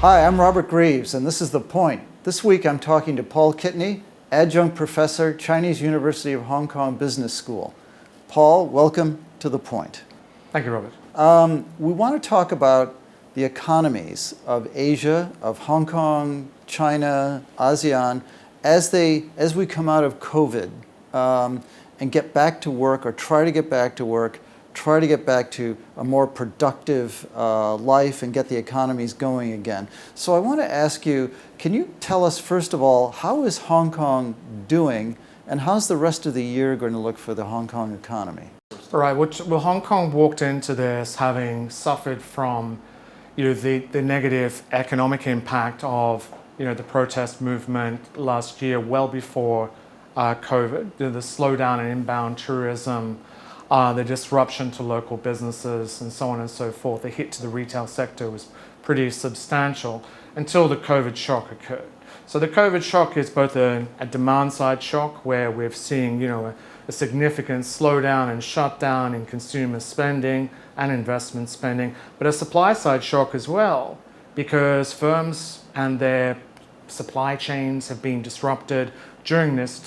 Hi, I'm Robert Greaves, and this is The Point. This week I'm talking to Paul Kitney, adjunct professor, Chinese University of Hong Kong Business School. Paul, welcome to The Point. Thank you, Robert. We want to talk about the economies of Asia, of Hong Kong, China, ASEAN, as we come out of COVID and get back to work, or try to get back to work, try to get back to a more productive life and get the economies going again. So I want to ask you, can you tell us, first of all, how is Hong Kong doing, and how's the rest of the year going to look for the Hong Kong economy? All right, well, Hong Kong walked into this having suffered from the negative economic impact of the protest movement last year, well before COVID, the slowdown in inbound tourism, the disruption to local businesses, and so on and so forth. The hit to the retail sector was pretty substantial until the COVID shock occurred. So the COVID shock is both a demand side shock, where we're seeing a significant slowdown and shutdown in consumer spending and investment spending, but a supply side shock as well, because firms and their supply chains have been disrupted during this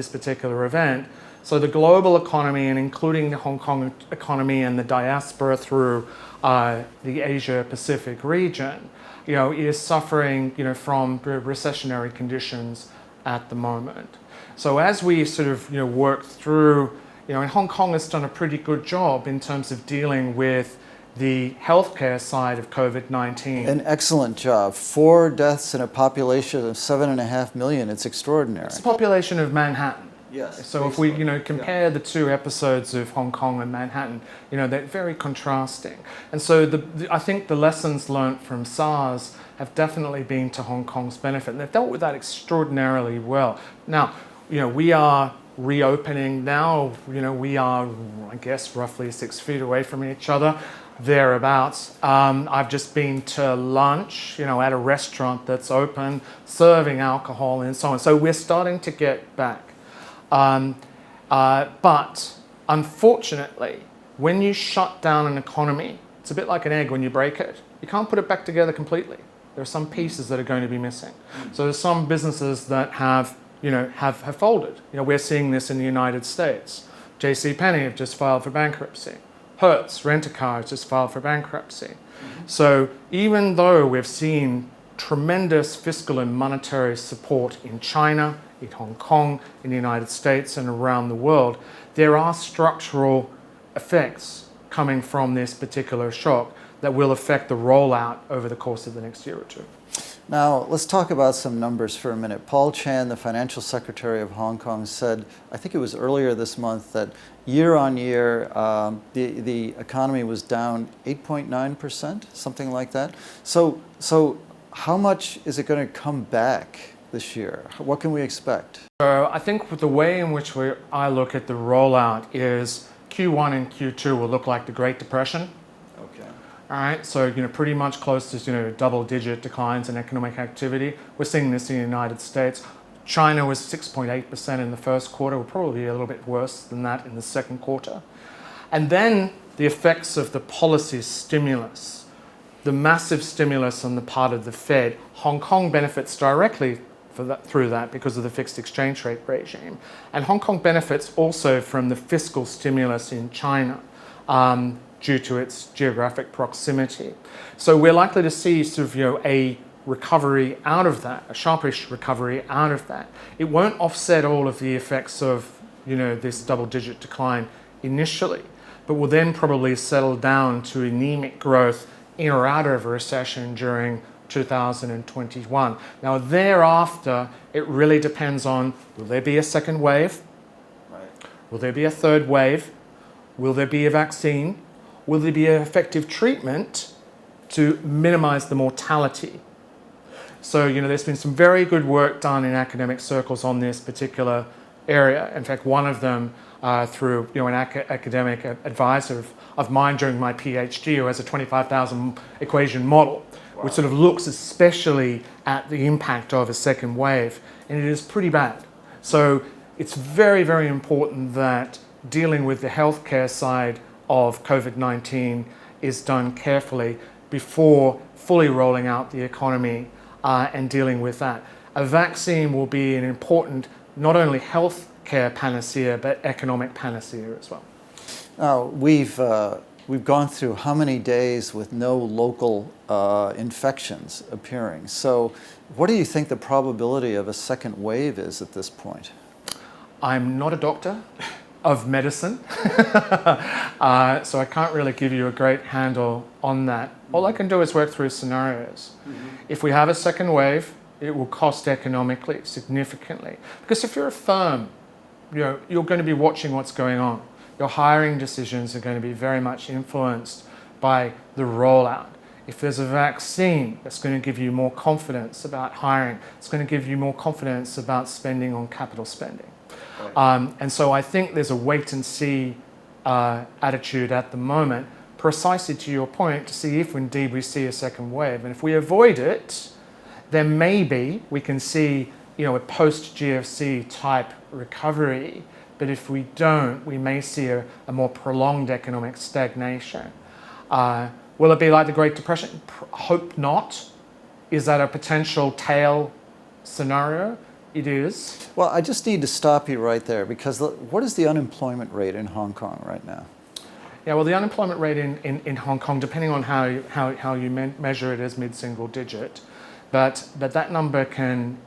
particular event. So the global economy, and including the Hong Kong economy and the diaspora through the Asia Pacific region, is suffering from recessionary conditions at the moment. So as we sort of work through, and Hong Kong has done a pretty good job in terms of dealing with the healthcare side of COVID-19. An excellent job. 4 deaths in a population of 7.5 million. It's extraordinary. It's the population of Manhattan. Yes. So if we compare the two episodes of Hong Kong and Manhattan, they're very contrasting. And so I think the lessons learnt from SARS have definitely been to Hong Kong's benefit, and they've dealt with that extraordinarily well. Now, we are reopening now. We are, I guess, roughly 6 feet away from each other, thereabouts. I've just been to lunch, at a restaurant that's open, serving alcohol and so on. So we're starting to get back. But unfortunately, when you shut down an economy, it's a bit like an egg when you break it. You can't put it back together completely. There are some pieces that are going to be missing. So there's some businesses that have folded. We're seeing this in the United States. JCPenney have just filed for bankruptcy. Hertz, Rent-A-Car, has just filed for bankruptcy. So even though we've seen tremendous fiscal and monetary support in China, in Hong Kong, in the United States, and around the world, there are structural effects coming from this particular shock that will affect the rollout over the course of the next year or two. Now, let's talk about some numbers for a minute. Paul Chan, the financial secretary of Hong Kong, said, I think it was earlier this month, that year on year, the economy was down 8.9%, something like that. So how much is it going to come back this year? What can we expect? So I think the way in which I look at the rollout is Q1 and Q2 will look like the Great Depression. Okay. All right, so pretty much close to double-digit declines in economic activity. We're seeing this in the United States. China was 6.8% in the first quarter. Will probably be a little bit worse than that in the second quarter. And then the effects of the policy stimulus, the massive stimulus on the part of the Fed. Hong Kong benefits directly through that because of the fixed exchange rate regime. And Hong Kong benefits also from the fiscal stimulus in China due to its geographic proximity. So we're likely to see sort of a recovery out of that, a sharpish recovery out of that. It won't offset all of the effects of this double-digit decline initially, but will then probably settle down to anemic growth in or out of a recession during 2021. Now thereafter, it really depends on, will there be a second wave? Right. Will there be a third wave? Will there be a vaccine? Will there be an effective treatment to minimize the mortality? So, there's been some very good work done in academic circles on this particular area. In fact, one of them through an academic advisor of mine during my PhD, who has a 25,000 equation model, which sort of looks especially at the impact of a second wave, and it is pretty bad. So it's very, very important that dealing with the healthcare side of COVID-19 is done carefully, before fully rolling out the economy and dealing with that. A vaccine will be an important, not only health care panacea, but economic panacea as well. Now, we've gone through how many days with no local infections appearing? So what do you think the probability of a second wave is at this point? I'm not a doctor of medicine, so I can't really give you a great handle on that. All I can do is work through scenarios. If we have a second wave, it will cost economically significantly. Because if you're a firm, you're going to be watching what's going on. Your hiring decisions are going to be very much influenced by the rollout. If there's a vaccine, that's going to give you more confidence about hiring. It's going to give you more confidence about spending on capital spending. And so I think there's a wait and see attitude at the moment, precisely to your point, to see if indeed we see a second wave. And if we avoid it, then maybe we can see, a post-GFC type recovery. But if we don't, we may see a more prolonged economic stagnation. Will it be like the Great Depression? Hope not. Is that a potential tail scenario? It is. Well, I just need to stop you right there, because what is the unemployment rate in Hong Kong right now? Yeah, well, the unemployment rate in Hong Kong, depending on how you measure it, is mid-single digit. But that number can,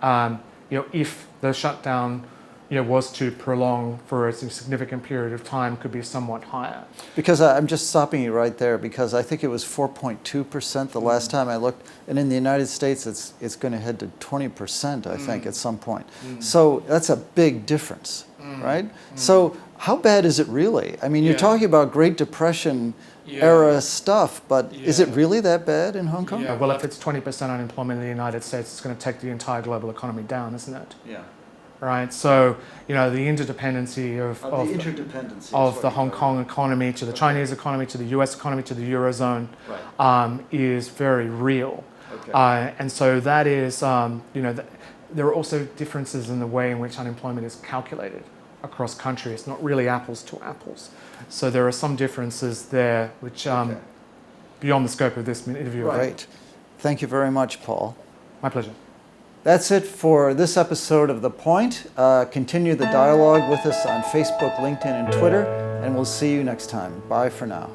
if the shutdown was to prolong for a significant period of time, could be somewhat higher. Because I'm just stopping you right there, because I think it was 4.2% the last time I looked, and in the United States it's going to head to 20%, I think, at some point. So that's a big difference, right? So how bad is it really? I mean, you're talking about Great Depression era stuff, but is it really that bad in Hong Kong? Yeah, well, if it's 20% unemployment in the United States, it's going to take the entire global economy down, isn't it? Yeah. Right, so the interdependency of the Hong Kong economy to the Chinese economy, to the US economy, to the Eurozone, is very real. And so that is, there are also differences in the way in which unemployment is calculated across countries. It's not really apples to apples. So there are some differences there which beyond the scope of this interview. Right. Thank you very much, Paul. My pleasure. That's it for this episode of The Point. Continue the dialogue with us on Facebook, LinkedIn, and Twitter, and we'll see you next time. Bye for now.